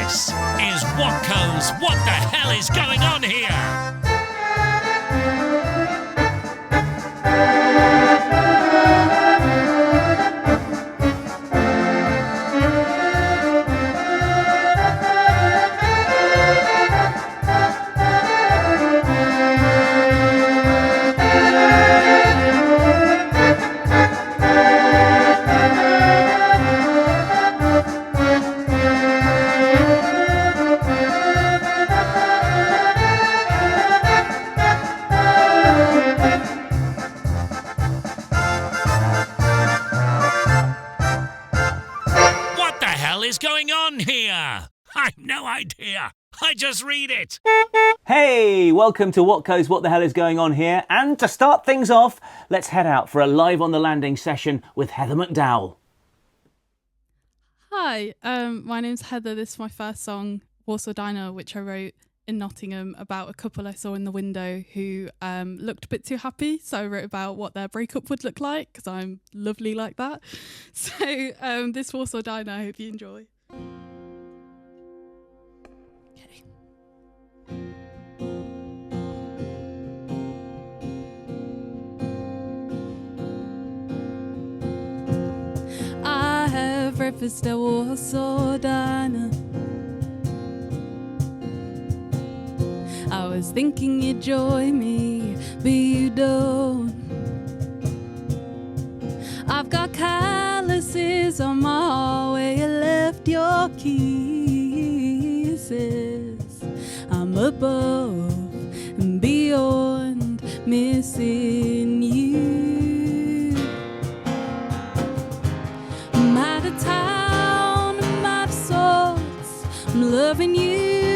This is Watko's What the Hell is Going On Here? Is going on here? I've no idea. I just read it. Hey, welcome to Watko's What the Hell is Going On Here. And to start things off, let's head out for a live on the landing session with Heather McDowall. Hi, my name's Heather. This is my first song, Warsaw Diner, which I wrote in Nottingham about a couple I saw in the window who looked a bit too happy. So I wrote about what their breakup would look like because I'm lovely like that. So this Warsaw Diner, I hope you enjoy. Okay. I have breakfast at Warsaw Diner. I was thinking you'd join me, but you don't. I've got calluses on my heart where you left your kisses. I'm above and beyond missing you. I'm out of town, I'm out of sorts, I'm loving you.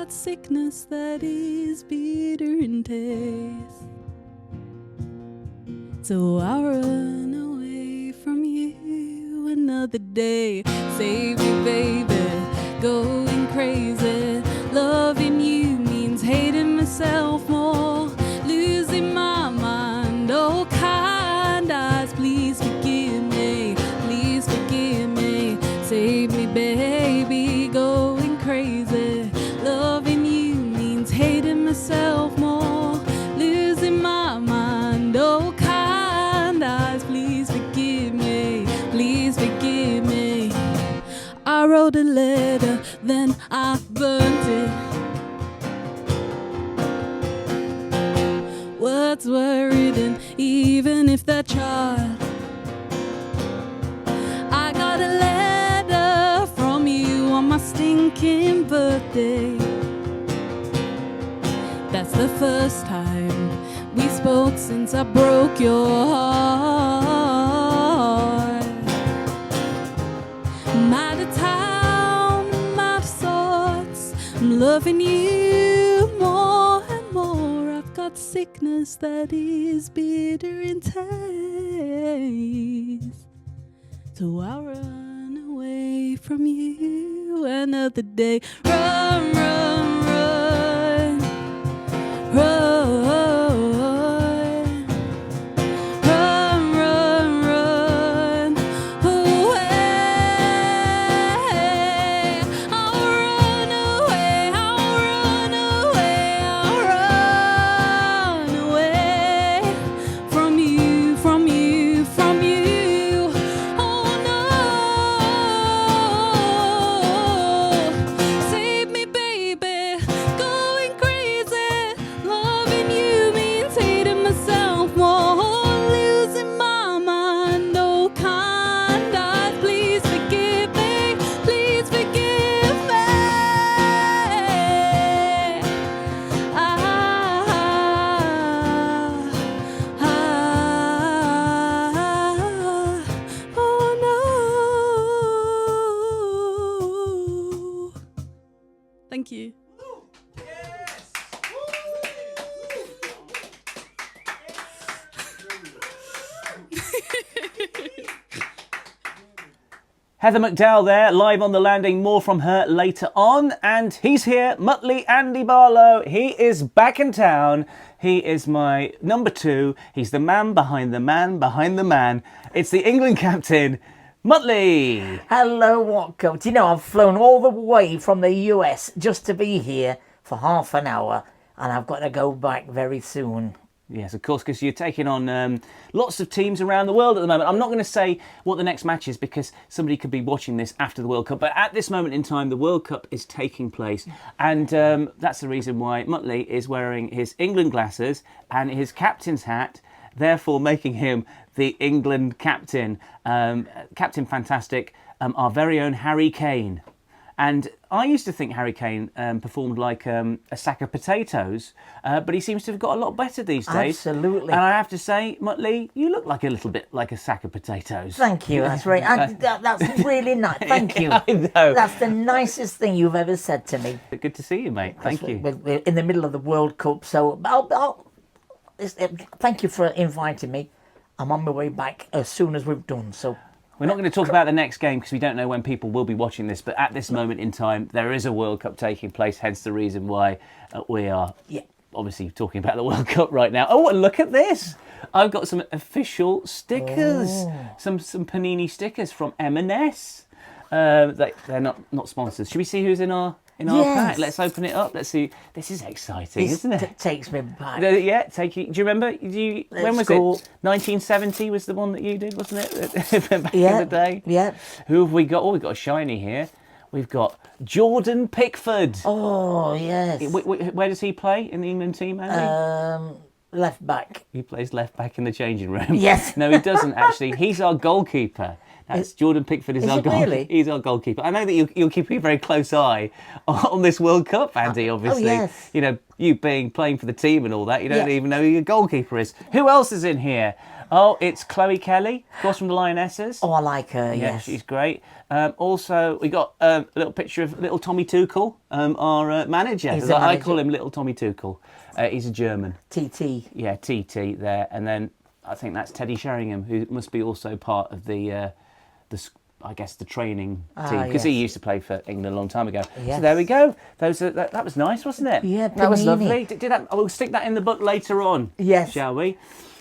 Sickness that is bitter in taste, so I'll run away from you another day. Save me, baby, going crazy. Loving you means hating myself more, losing my mind. Oh, kind eyes, please forgive me, please forgive me. Save me, baby, going crazy. Loving you means hating myself more, losing my mind. Oh, kind eyes, please forgive me, please forgive me. I wrote a letter, then I burnt it. Words were written, even if they're charred. I got a letter from you on my stinking birthday. That's the first time we spoke since I broke your heart. I'm out of town, I'm out of sorts, I'm loving you more and more. I've got sickness that is bitter in taste, so I'll run away from you another day. Run, run, run, run, run, run, run away. I'll run away, I'll run away, I'll run away from you, from you, from you. Oh no, save me, baby, going crazy. Loving you means hating myself more, losing my mind. Oh, kind eyes, please forgive me, please forgive me. Oh no. Thank you. Heather McDowall there, live on the landing. More from her later on. And he's here, Mutley Andy Barlow. He is back in town. He is my number two. He's the man behind the man behind the man. It's the England captain, Mutley. Hello, Watko. Do you know, I've flown all the way from the US just to be here for half an hour, and I've got to go back very soon. Yes, of course, because you're taking on lots of teams around the world at the moment. I'm not going to say what the next match is because somebody could be watching this after the World Cup. But at this moment in time, the World Cup is taking place. And that's the reason why Mutley is wearing his England glasses and his captain's hat, therefore making him the England captain. Captain Fantastic, our very own Harry Kane. And I used to think Harry Kane performed like a sack of potatoes, but he seems to have got a lot better these days. Absolutely. And I have to say, Mutley, you look like a little bit like a sack of potatoes. Thank you, that's right. That's really nice. Thank you. I know. That's the nicest thing you've ever said to me. Good to see you, mate. Thank you. We're in the middle of the World Cup, so thank you for inviting me. I'm on my way back as soon as we've done, so... We're not going to talk about the next game because we don't know when people will be watching this, but at this moment in time, there is a World Cup taking place, hence the reason why we are obviously talking about the World Cup right now. Oh, and look at this. I've got some official stickers, some Panini stickers from M&S. They're not sponsors. Should we see who's in our pack? Let's open it up. Let's see. This is exciting, isn't it? It takes me back. Yeah, take you. Do you remember? When was it? 1970 was the one that you did, wasn't it? Back in the day. Yeah. Who have we got? Oh, we've got a shiny here. We've got Jordan Pickford. Oh, yes. Where does he play in the England team, Andy? Left back. He plays left back in the changing room. Yes. No, he doesn't actually. He's our goalkeeper. That's Jordan Pickford is our goalkeeper. Really? He's our goalkeeper. I know that you'll keep a very close eye on this World Cup, Andy. Obviously, yes. You know, you playing for the team and all that. You don't even know who your goalkeeper is. Who else is in here? Oh, it's Chloe Kelly, of course, from the Lionesses. Oh, I like her. Yeah, yes, she's great. Also, we got a little picture of little Tommy Tuchel, our manager. He's the I manager. call him Little Tommy Tuchel. He's a German. TT. Yeah, TT there, and then I think that's Teddy Sheringham, who must be also part of the training team, because he used to play for England a long time ago. Yes. So there we go. That was nice, wasn't it? Yeah, that was panini. lovely. Did that? We'll stick that in the book later on. Yes. Shall we?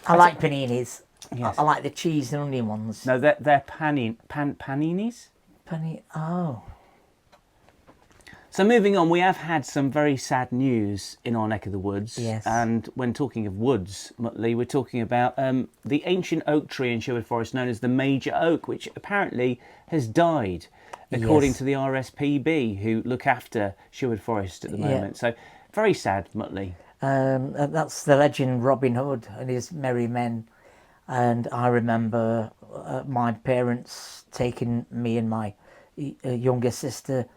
I like paninis. Yes. I like the cheese and onion ones. No, they're paninis. Oh. So moving on, we have had some very sad news in our neck of the woods. Yes. And when talking of woods, Mutley, we're talking about the ancient oak tree in Sherwood Forest known as the Major Oak, which apparently has died, according to the RSPB, who look after Sherwood Forest at the moment. So very sad, Mutley. That's the legend Robin Hood and his merry men. And I remember my parents taking me and my younger sister,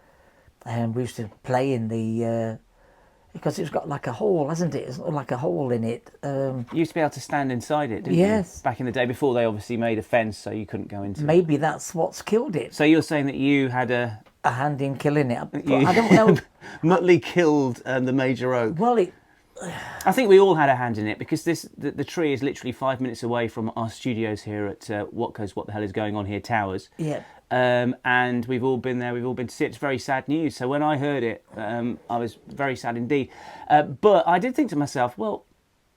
and we used to play in the because it's got like a hole, hasn't it? It's like a hole in it. You used to be able to stand inside it, didn't you? Back in the day, before they obviously made a fence so you couldn't go into it. Maybe that's what's killed it. So you're saying that you had a hand in killing it. I don't know. Mutley killed the Major Oak. Well, I think we all had a hand in it, because the tree is literally 5 minutes away from our studios here at Watko's What the Hell Is Going On Here Towers. Yeah. And we've all been there, we've all been to see it. It's very sad news. So when I heard it, I was very sad indeed. But I did think to myself, well,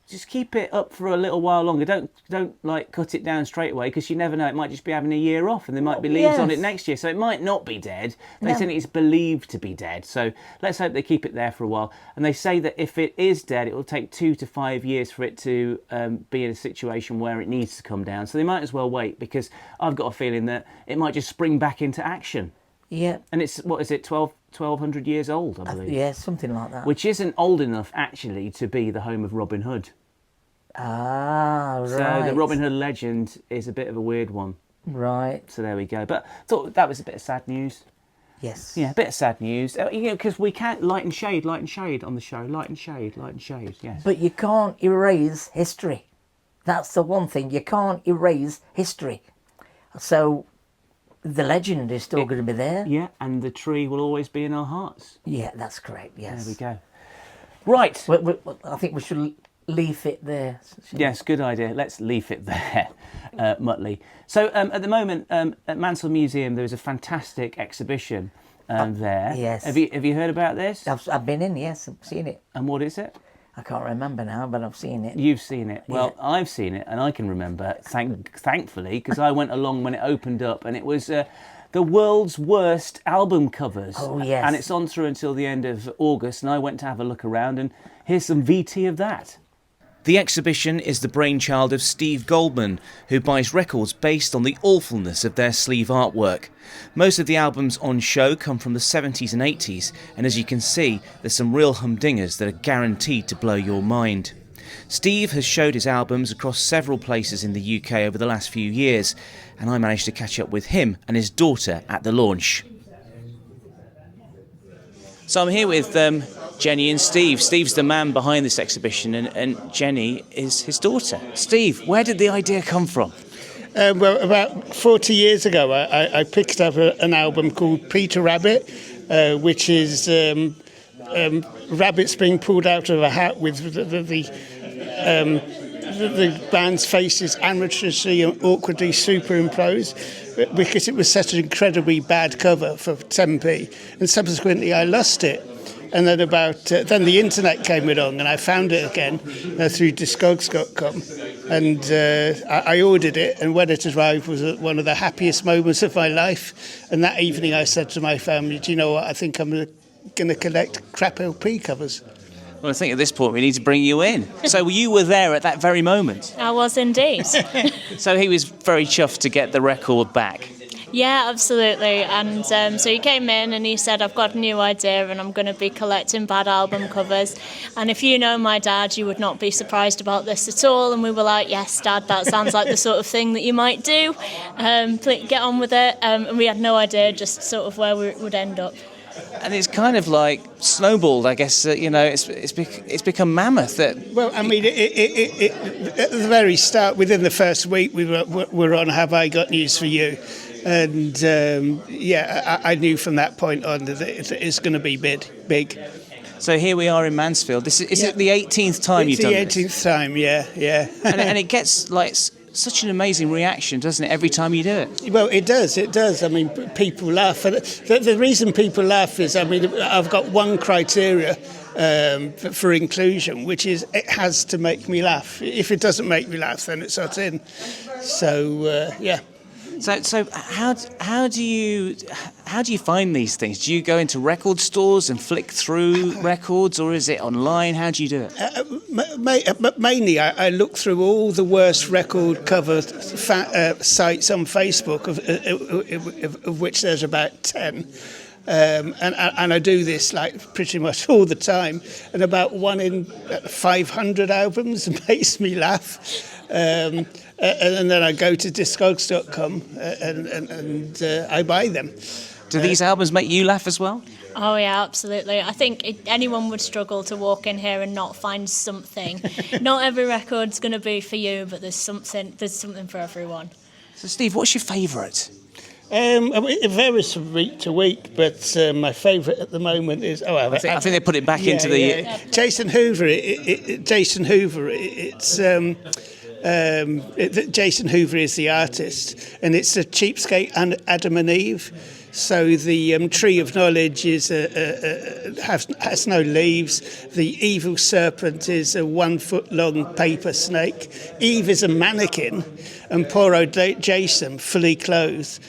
just keep it up for a little while longer. Don't like cut it down straight away, because you never know. It might just be having a year off, and there might be leaves on it next year. So it might not be dead. They say it's believed to be dead. So let's hope they keep it there for a while. And they say that if it is dead, it will take 2 to 5 years for it to be in a situation where it needs to come down. So they might as well wait, because I've got a feeling that it might just spring back into action. Yeah. And it's, what is it, 1,200 years old, I believe. Yeah, something like that. Which isn't old enough, actually, to be the home of Robin Hood. Ah, right. So the Robin Hood legend is a bit of a weird one. Right. So there we go. But I thought that was a bit of sad news. Yes. Yeah, a bit of sad news. You know, because we can't light and shade on the show. Light and shade, yes. But you can't erase history. That's the one thing. You can't erase history. So the legend is still going to be there. Yeah, and the tree will always be in our hearts. Yeah, that's correct, yes. There we go. Right. I think we should leave it there. Yes, good idea. Let's leave it there, Mutley. So at the moment, at Mansfield Museum, there is a fantastic exhibition there. Yes. Have you heard about this? I've been in, yes, I've seen it. And what is it? I can't remember now, but I've seen it. You've seen it. Well, yeah. I've seen it, and I can remember, thankfully, because I went along when it opened up, and it was the world's worst album covers. Oh, yes. And it's on through until the end of August, and I went to have a look around, and here's some VT of that. The exhibition is the brainchild of Steve Goldman, who buys records based on the awfulness of their sleeve artwork. Most of the albums on show come from the 70s and 80s, and as you can see, there's some real humdingers that are guaranteed to blow your mind. Steve has showed his albums across several places in the UK over the last few years, and I managed to catch up with him and his daughter at the launch. So I'm here with Jenny and Steve. Steve's the man behind this exhibition, and Jenny is his daughter. Steve, where did the idea come from? Well, about 40 years ago, I picked up an album called Peter Rabbit, which is rabbits being pulled out of a hat with the band's faces amateurously and awkwardly superimposed, because it was such an incredibly bad cover for 10p, and subsequently I lost it. And then then the internet came along, and I found it again through Discogs.com, and I ordered it. And when it arrived, was one of the happiest moments of my life. And that evening, I said to my family, "Do you know what? I think I'm going to collect crap LP covers." Well, I think at this point we need to bring you in. So you were there at that very moment. I was indeed. So he was very chuffed to get the record back. Yeah, absolutely. And so he came in and he said, "I've got a new idea and I'm going to be collecting bad album covers. And if you know my dad, you would not be surprised about this at all." And we were like, "Yes, Dad, that sounds like the sort of thing that you might do. Please get on with it." And we had no idea just sort of where we would end up. And it's kind of like snowballed, I guess. It's become mammoth. Well, I mean, it, at the very start, within the first week, we were on Have I Got News For You. And I knew from that point on that it's going to be big. So here we are in Mansfield. Is it the 18th time you've done this? It's the 18th time, yeah. and it gets like such an amazing reaction, doesn't it, every time you do it? Well, it does. I mean, people laugh. The reason people laugh is, I mean, I've got one criteria for inclusion, which is it has to make me laugh. If it doesn't make me laugh, then it's not in. So, yeah. So how do you find these things? Do you go into record stores and flick through records, or is it online? How do you do it? Mainly, I look through all the worst record cover sites on Facebook, of which there's about 10. And I do this like pretty much all the time, and about 1 in 500 albums makes me laugh. And then I go to Discogs.com and I buy them. Do these albums make you laugh as well? Oh yeah, absolutely. I think anyone would struggle to walk in here and not find something. Not every record's going to be for you, but there's something for everyone. So Steve, what's your favourite? It varies from week to week, but my favourite at the moment is... I think they put it back into the... Yeah. Jason Hoover. Jason Hoover. Jason Hoover is the artist, and it's a cheapskate and Adam and Eve. So the tree of knowledge has no leaves. The evil serpent is a 1 foot long paper snake. Eve is a mannequin, and poor old Jason, fully clothed,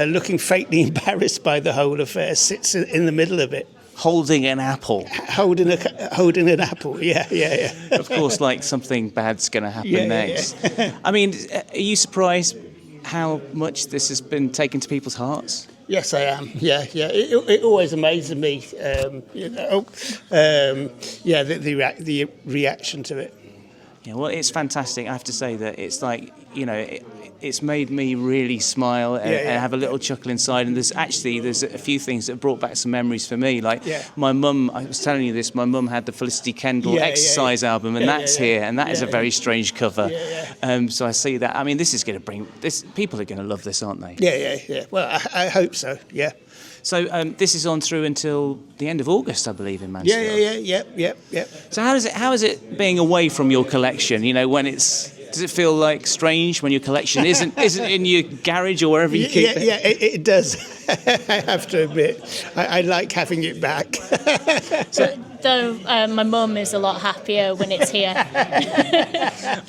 looking faintly embarrassed by the whole affair, sits in the middle of it. Holding an apple. Holding an apple, yeah. Of course, like something bad's going to happen next. Yeah. I mean, are you surprised how much this has been taken to people's hearts? Yes, I am. Yeah. It always amazes me, the reaction to it. Yeah, well, it's fantastic. I have to say that it's like, it's made me really smile and have a little chuckle inside. And there's a few things that have brought back some memories for me. Like my mum, I was telling you this, my mum had the Felicity Kendall Exercise album, and that's here, and that is a very strange cover. So I see that. I mean, this is going to bring this. People are going to love this, aren't they? Yeah. Well, I hope so. Yeah. So this is on through until the end of August, I believe, in Mansfield. Yeah. So how is it being away from your collection? When it's Does it feel like strange when your collection isn't in your garage or wherever you keep it? Yeah, it does. I have to admit, I like having it back. Though my mum is a lot happier when it's here.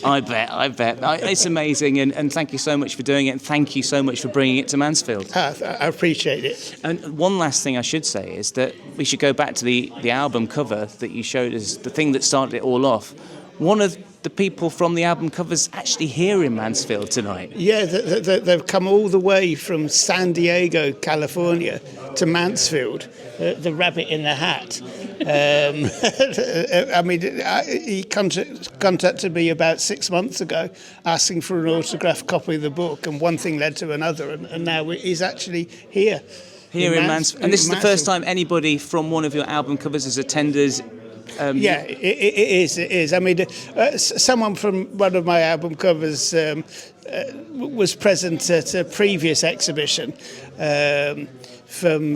I bet. It's amazing, and thank you so much for doing it, and thank you so much for bringing it to Mansfield. I appreciate it. And one last thing I should say is that we should go back to the album cover that you showed us, the thing that started it all off. One of the people from the album cover's actually here in Mansfield tonight. Yeah, they've come all the way from San Diego, California, to Mansfield. The rabbit in the hat. I mean, he contacted me about 6 months ago asking for an autographed copy of the book, and one thing led to another, and now he's actually here. Here in Mansfield. And this is the first time anybody from one of your album covers has attended. Yeah, it is. I mean, someone from one of my album covers was present at a previous exhibition from,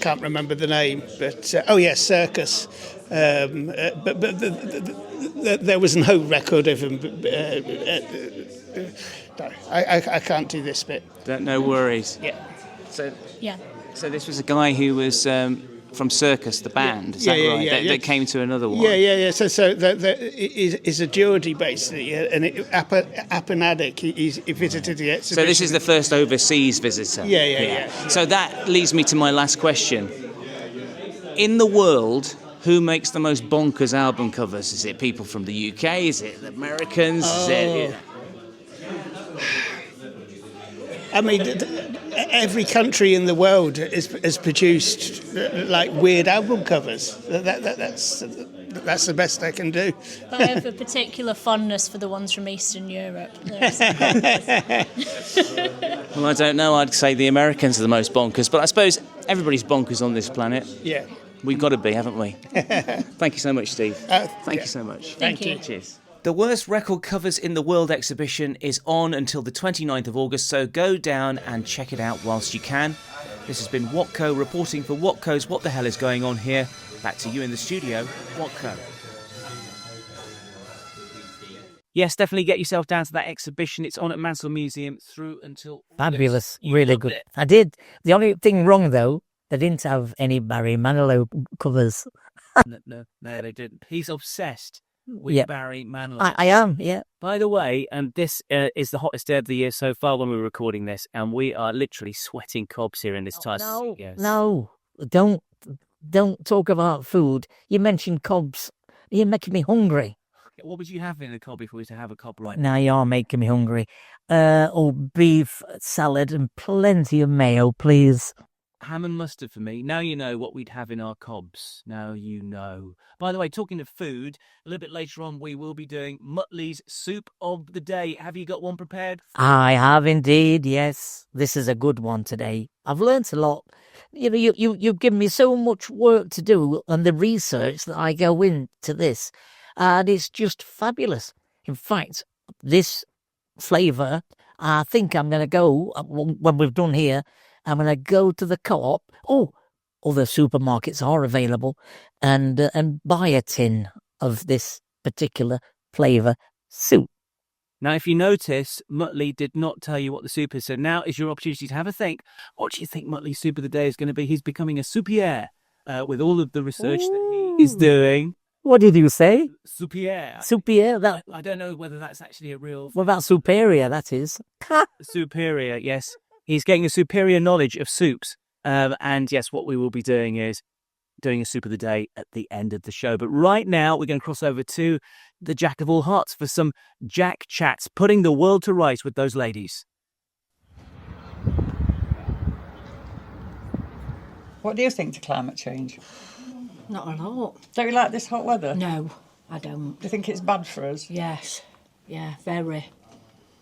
can't remember the name, but, Circus. But there was no record of him. No, I can't do this bit. No worries. Yeah. So this was a guy who was from Circus, the band, is that right? That came to another one. Yeah. So is a Geordie basically, and Apanatic. He visited the exhibition. So this is the first overseas visitor. Yeah. So that leads me to my last question. In the world, who makes the most bonkers album covers? Is it people from the UK? Is it the Americans? I mean, every country in the world has produced like weird album covers. That's the best I can do. But I have a particular fondness for the ones from Eastern Europe. Well, I don't know. I'd say the Americans are the most bonkers, but I suppose everybody's bonkers on this planet. Yeah. We've got to be, haven't we? Thank you so much, Steve. Thank you so much. Thank you. Cheers. The Worst Record Covers in the World exhibition is on until the 29th of August, so go down and check it out whilst you can. This has been Watko reporting for Watko's What the Hell is Going On Here. Back to you in the studio, Watko. Yes, definitely get yourself down to that exhibition. It's on at Mansfield Museum through until Fabulous, really good. I did. The only thing wrong, though, they didn't have any Barry Manilow covers. No, they didn't. He's obsessed with Barry Manilow. I am, yeah. By the way, and this is the hottest day of the year so far when we're recording this, and we are literally sweating cobs here in this tight studio. No, don't talk about food. You mentioned cobs. You're making me hungry. What would you have in a cob if we were to have a cob right now? You are making me hungry. Beef salad and plenty of mayo, please. Ham and mustard for me. Now you know what we'd have in our cobs. Now you know. By the way, talking of food, a little bit later on we will be doing Mutley's Soup of the Day. Have you got one prepared? I have indeed, yes. This is a good one today. I've learnt a lot. You know, you've given me so much work to do and the research that I go into this. And it's just fabulous. In fact, this flavour, I think I'm going to go, when we've done here, I'm going to go to the co-op. Other supermarkets are available, and buy a tin of this particular flavour soup. Now, if you notice, Mutley did not tell you what the soup is, so now is your opportunity to have a think. What do you think Mutley's Soup of the Day is going to be? He's becoming a soupier with all of the research that he is doing. What did you say? Soupier. Soupier? I don't know whether that's actually a real... What about superior, that is? Superior, yes. He's getting a superior knowledge of soups. And yes, what we will be doing is doing a soup of the day at the end of the show. But right now, we're going to cross over to the Jack of all hearts for some Jack chats, putting the world to rights with those ladies. What do you think to climate change? Not a lot. Don't you like this hot weather? No, I don't. Do you think it's bad for us? Yes. Yeah, very.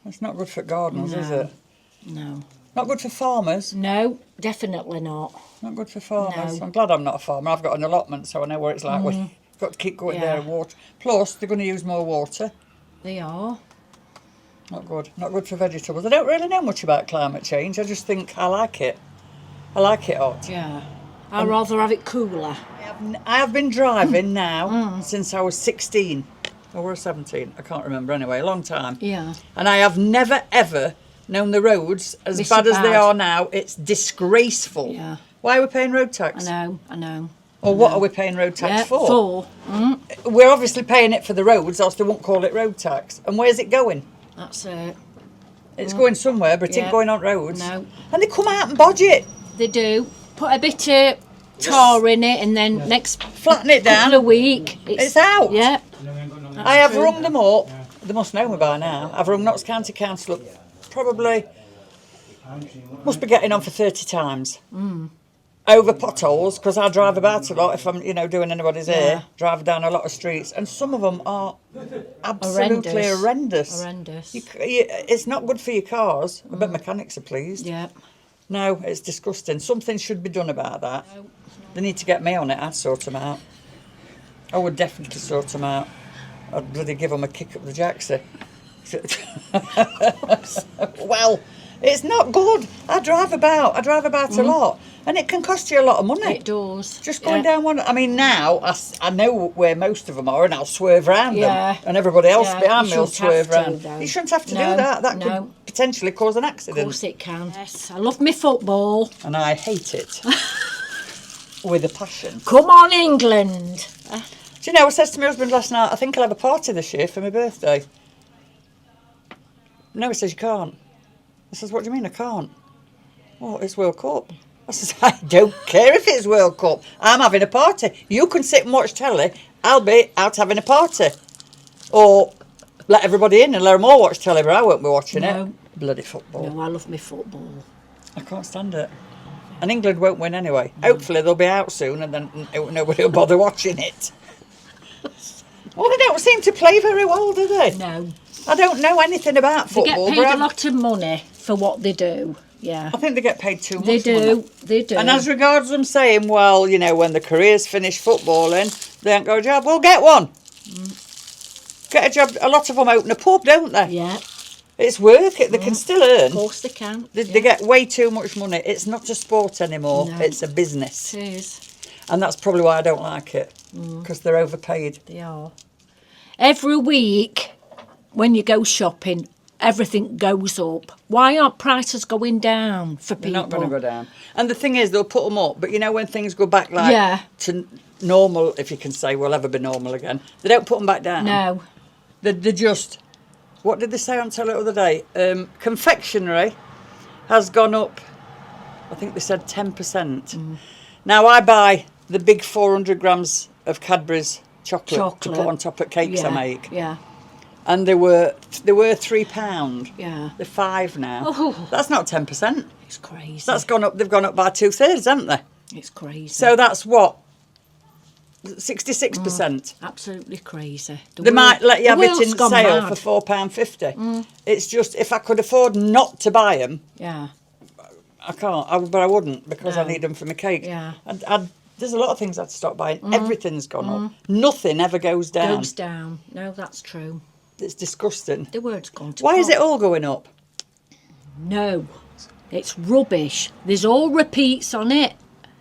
It's not good for gardeners, is it? No. Not good for farmers? No, definitely not. Not good for farmers? No. I'm glad I'm not a farmer. I've got an allotment, so I know what it's like. We've got to keep going there and water. Plus, they're going to use more water. They are. Not good. Not good for vegetables. I don't really know much about climate change. I just think I like it. I like it hot. Yeah. I'd rather have it cooler. I have been driving now since I was 16. Or we're 17. I can't remember anyway. A long time. Yeah. And I have never, ever known the roads as This bad as they bad. are now. It's disgraceful. Yeah. Why are we paying road tax? I know. Or what are we paying road tax Yeah, for? for. We're obviously paying it for the roads, else they won't call it road tax. And where's it going? That's it. It's going somewhere, but it ain't Yeah. going on roads. No. And they come out and bodge it. They do. Put a bit of tar in it, and then next Flatten it couple down. of week, It's out. Yeah. I have rung them up. They must know me by now. I've rung Notts County Council up probably, must be getting on for 30 times. Over potholes, because I drive about a lot if I'm, doing anybody's hair. Drive down a lot of streets, and some of them are absolutely horrendous. It's not good for your cars. I bet mechanics are pleased. Yeah. No, it's disgusting. Something should be done about that. They need to get me on it. I'd sort them out. I would definitely sort them out. I'd bloody give them a kick up the jacksie. Well, it's not good. I drive about a lot. And it can cost you a lot of money. It does. Just going down one. I mean, now I know where most of them are, and I'll swerve round them, and everybody else behind me will swerve round. You shouldn't have to do that. That could potentially cause an accident. Of course it can. Yes, I love me football. And I hate it with a passion. Come on, England. Do you know? I said to my husband last night, I think I'll have a party this year for my birthday. No, he says you can't. I says, what do you mean I can't? Well, it's World Cup. I says, I don't care if it's World Cup. I'm having a party. You can sit and watch telly. I'll be out having a party. Or let everybody in and let them all watch telly, but I won't be watching it. Bloody football. No, I love me football. I can't stand it. And England won't win anyway. Hopefully they'll be out soon and then nobody will bother watching it. Well, they don't seem to play very well, do they? No. I don't know anything about football. They get paid a lot of money for what they do. Yeah. I think they get paid too much. They do. They do. And as regards them saying, well, when the career's finished footballing, they ain't got a job. Well, get one. Get a job. A lot of them open a pub, don't they? Yeah. It's work. They can still earn. Of course they can. They get way too much money. It's not a sport anymore. No. It's a business. It is. And that's probably why I don't like it. Because they're overpaid. They are. Every week, when you go shopping, everything goes up. Why aren't prices going down for people? They're not going to go down. And the thing is, they'll put them up. But when things go back to normal, if you can say we'll ever be normal again, they don't put them back down. No. They're just... What did they say on telly the other day? Confectionery has gone up, I think they said 10%. Now, I buy the big 400 grams of Cadbury's chocolate to put on top of cakes I make. Yeah. And they were £3. Yeah. They're £5 now. Oh. That's not 10%. It's crazy. That's gone up. They've gone up by 2/3, haven't they? It's crazy. So that's what? 66%. Absolutely crazy. They might let you have it in sale mad. for £4.50. It's just, if I could afford not to buy them, Yeah. I can't, but I wouldn't, because I need them for my cake. Yeah. There's a lot of things I'd stop buying. Everything's gone up. Nothing ever goes down. Goes down. No, that's true. It's disgusting. The word's gone to Why is pot. it all going up? No. It's rubbish. There's all repeats on it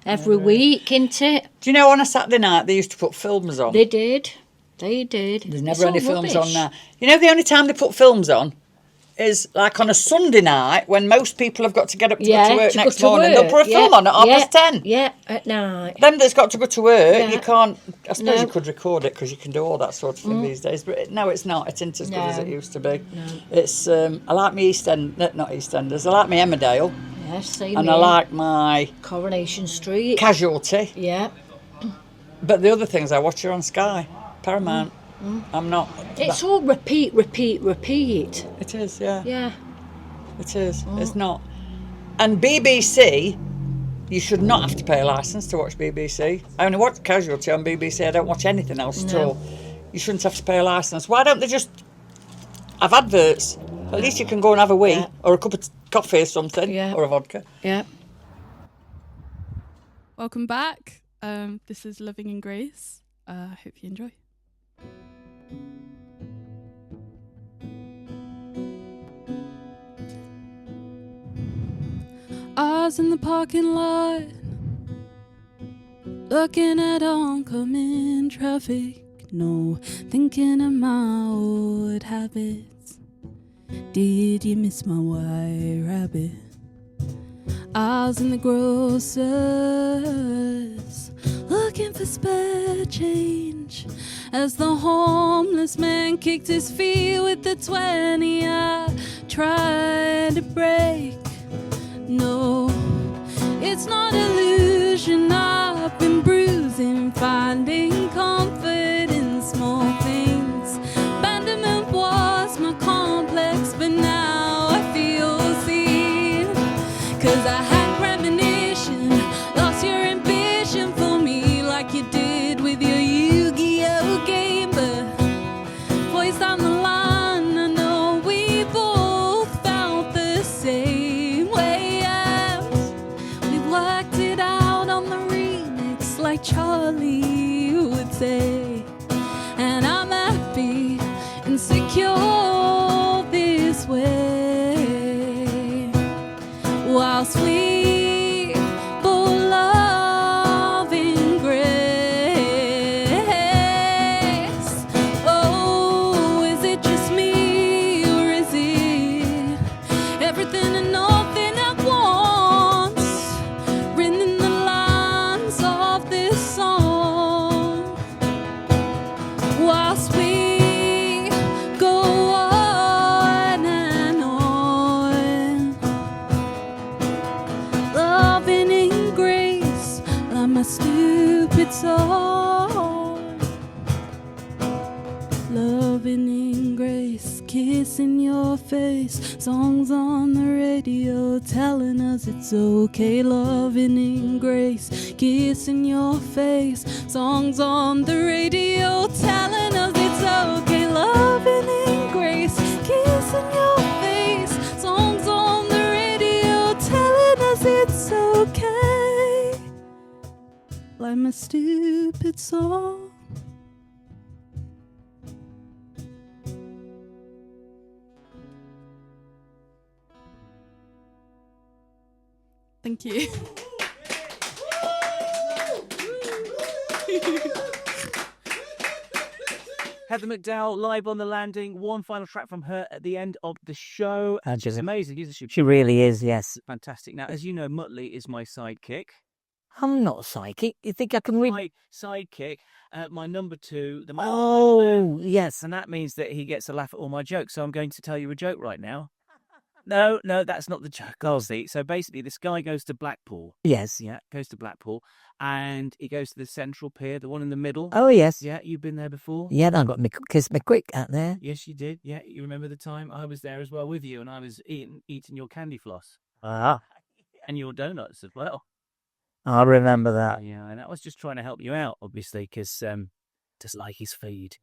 every week, isn't it? Do you know, on a Saturday night, they used to put films on? They did. They did. There's It's never any all films rubbish. on now. The only time they put films on is like on a Sunday night when most people have got to get up to go to work next morning. They'll put a film on at 10:30. Yeah, at night. Them that's got to go to work, Yeah. you can't... I suppose No. you could record it because you can do all that sort of thing these days. But no, it's not. It isn't as good as it used to be. No. It's... I like my not EastEnders. I like my Emmerdale. Yes, same And here. I like my Coronation Street. Casualty. Yeah. But the other things I watch are on Sky. Paramount. I'm not... It's all repeat. It is, yeah. Yeah. It is. It's not. And BBC, you should not have to pay a licence to watch BBC. I only watch Casualty on BBC. I don't watch anything else at all. You shouldn't have to pay a licence. Why don't they just have adverts? At least you can go and have a wee or a cup of coffee or something or a vodka. Yeah. Welcome back. This is Living in Grace. I hope you enjoy. I was in the parking lot, looking at oncoming traffic. No, thinking of my old habits. Did you miss my white rabbit? I was in the grocer's looking for spare change as the homeless man kicked his feet with the 20 I tried to break. No, it's not illusion. I've been bruising, finding comfort in small things. Abandonment was my complex, but now I feel seen. 'Cause I had premonition, lost your ambition for me like you did with your Yu-Gi-Oh game. But voice down the line, I know we both felt the same way. Yes, we worked it out on the remix like Charlie would say. And I'm happy and secure this way. Whilst we both love in grace. Oh, is it just me, or is it everything and nothing at once? Written in the lines of this song. Whilst we go on and on, loving in grace, like my stupid song. Loving in grace, kissing your face, songs on the radio telling us it's okay. Loving in grace, kissing your face, songs on the radio telling us it's okay. Loving in grace, kissing your face, songs on the radio telling us it's okay. Like my stupid song. Thank you. Heather McDowall live on the landing. One final track from her at the end of the show. And She's amazing, isn't she? She really is, yes. Fantastic. Now, as you know, Mutley is my sidekick. I'm not psychic. You think I can read? My sidekick, my number two, the man. Oh, yes. And that means that he gets to laugh at all my jokes. So I'm going to tell you a joke right now. No, that's not the joke, Ozzy. So basically, this guy goes to Blackpool. Yes. Yeah, goes to Blackpool. And he goes to the Central Pier, the one in the middle. Oh, yes. Yeah, you've been there before? Yeah, I got my Kiss Me Quick out there. Yes, you did. Yeah, you remember the time I was there as well with you, and I was eating your candy floss. Ah, And your donuts as well. I remember that. Yeah, and I was just trying to help you out, obviously, because just like his feed.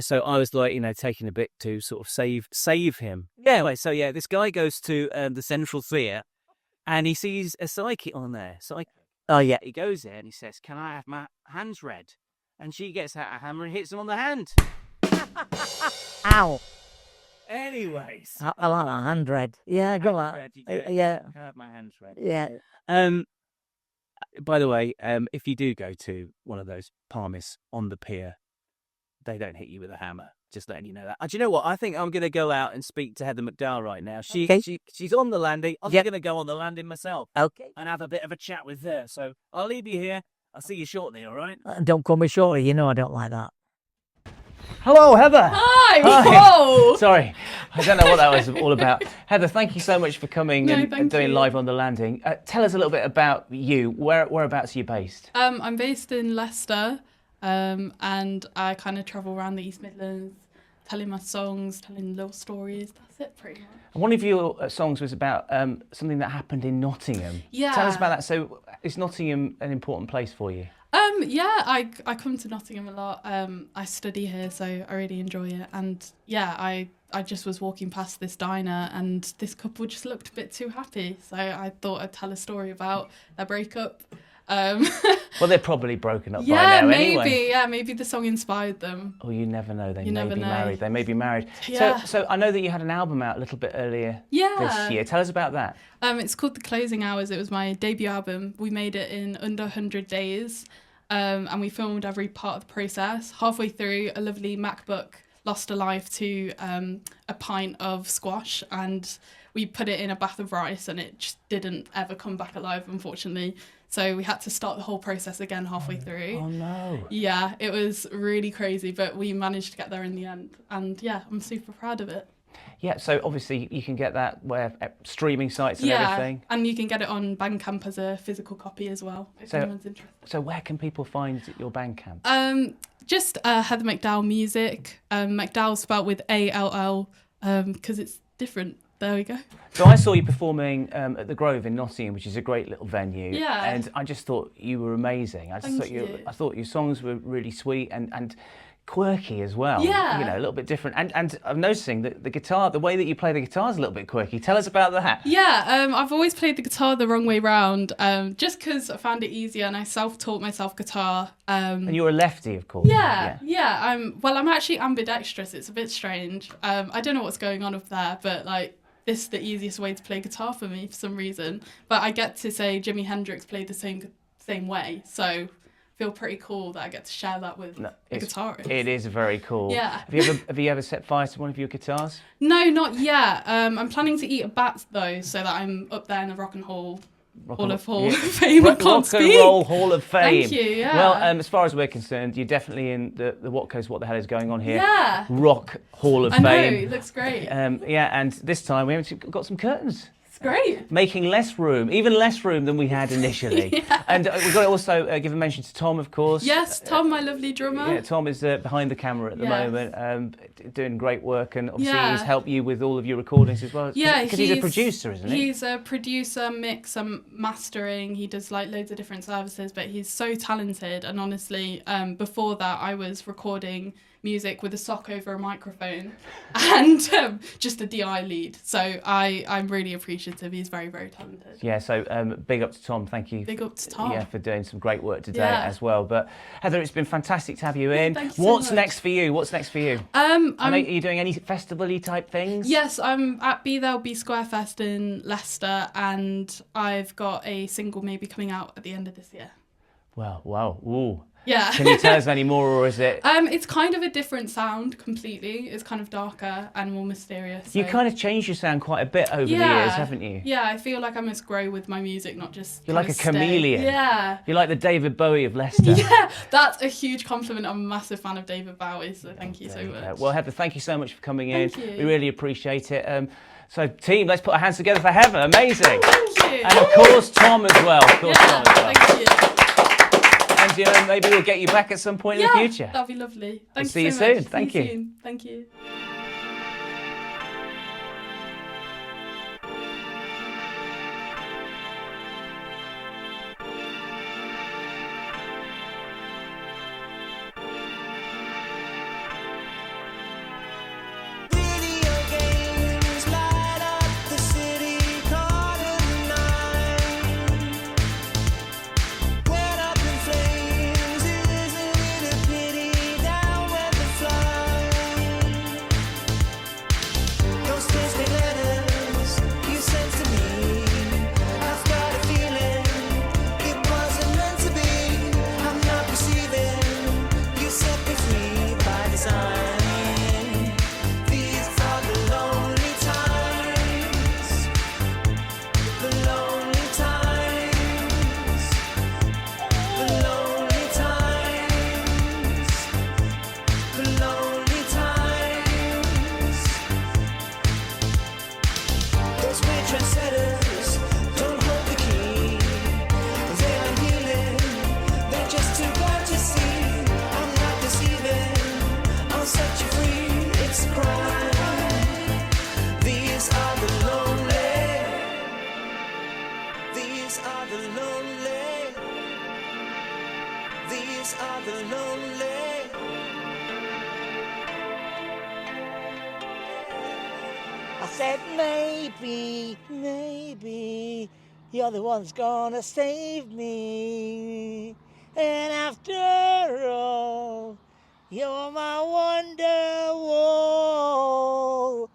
So I was like, taking a bit to sort of save him. Yeah. Anyway, so yeah, this guy goes to the Central Theatre, and he sees a psychic on there. Oh, yeah. He goes there and he says, "Can I have my hands read?" And she gets out a hammer and hits him on the hand. Ow. Anyways. I like that hand read. Yeah, go on. Yeah. Can I have my hands read? Yeah. By the way, if you do go to one of those palmis on the pier, they don't hit you with a hammer. Just letting you know that. Do you know what? I think I'm going to go out and speak to Heather McDowall right now. She's on the landing. I'm going to go on the landing myself. Okay. And have a bit of a chat with her. So I'll leave you here. I'll see you shortly, all right? Don't call me shorty. You know I don't like that. Hello, Heather. Hi. Whoa. Sorry, I don't know what that was all about. Heather, thank you so much for coming and thank doing you. live on the landing. Tell us a little bit about you. Whereabouts are you based? I'm based in Leicester, and I kind of travel around the East Midlands, telling my songs, telling little stories. That's it, pretty much. One of your songs was about something that happened in Nottingham. Yeah. Tell us about that. So, is Nottingham an important place for you? Yeah, I come to Nottingham a lot. I study here, so I really enjoy it. And yeah, I just was walking past this diner, and this couple just looked a bit too happy. So I thought I'd tell a story about their breakup. Well, they're probably broken up by Yeah, now maybe. anyway. Yeah, maybe the song inspired them. Oh, you never know. They You may never be know. married. They may be married. Yeah. So I know that you had an album out a little bit earlier Yeah. this year. Tell us about that. It's called The Closing Hours. It was my debut album. We made it in under 100 days. and we filmed every part of the process. Halfway through, a lovely MacBook lost a life to a pint of squash, and we put it in a bath of rice, and it just didn't ever come back alive, unfortunately. So we had to start the whole process again halfway through. Oh no. Yeah, it was really crazy, but we managed to get there in the end. And yeah, I'm super proud of it. Yeah, so obviously you can get that where streaming sites and everything. And you can get it on Bandcamp as a physical copy as well, if anyone's interested. So where can people find your Bandcamp? Just Heather McDowall Music. McDowall spelled with A-L-L, because it's different. There we go. So I saw you performing at the Grove in Nottingham, which is a great little venue. Yeah. And I just thought you were amazing. I thought your songs were really sweet and quirky as well. Yeah. You know, a little bit different. And I'm noticing that the guitar, the way that you play the guitar is a little bit quirky. Tell us about that. Yeah, I've always played the guitar the wrong way round, just because I found it easier, and I self-taught myself guitar. And you're a lefty, of course. Yeah. I'm actually ambidextrous. It's a bit strange. I don't know what's going on up there, but like, this is the easiest way to play guitar for me for some reason. But I get to say Jimi Hendrix played the same way, so feel pretty cool that I get to share that with a guitarist. It is very cool. Yeah. Have you ever set fire to one of your guitars? No, not yet. I'm planning to eat a bat though, so that I'm up there in the Rock and Roll Hall of Fame. I can't speak. Rock and Roll Hall of Fame. Thank you. Yeah. Well, as far as we're concerned, you're definitely in the Watko's What the Hell is Going On Here? Yeah. Rock Hall of I know, Fame. it looks great. Yeah, and this time we haven't got some curtains. It's great. Making less room, even less room than we had initially. Yeah. And we've got to also give a mention to Tom, of course. Yes, Tom, my lovely drummer. Yeah, Tom is behind the camera at the moment, doing great work, and obviously he's helped you with all of your recordings as well. Yeah, because he's a producer, isn't he? He's a producer, mix, and mastering. He does like loads of different services, but he's so talented. And honestly, before that, I was recording music with a sock over a microphone and just a DI lead. So I'm really appreciative. He's very, very talented. Yeah, so big up to Tom. Thank you. Big up to Tom. Yeah, for doing some great work today as well. But Heather, it's been fantastic to have you in. Thank you What's so much. next for you? Are you doing any festival-y type things? Yes, I'm at Be There Be Square Fest in Leicester, and I've got a single maybe coming out at the end of this year. Well, wow. Ooh. Yeah. Can you tell us any more, or is it? It's kind of a different sound completely. It's kind of darker and more mysterious. So. You kind of changed your sound quite a bit over the years, haven't you? Yeah, I feel like I must grow with my music, not just. You're like a stay. chameleon. Yeah. You're like the David Bowie of Leicester. Yeah, that's a huge compliment. I'm a massive fan of David Bowie, so thank you so much. Well, Heather, thank you so much for coming in. Thank you. We really appreciate it. So, team, let's put our hands together for Heather. Amazing. Thank you. And of course, Tom as well. Tom as well. Thank you. And, you know, maybe we'll get you back at some point in the future. That'd be lovely. Thank See you you so soon. much. Thank See you. soon. Thank you. I said maybe you're the one's gonna save me. And after all, you're my wonderwall.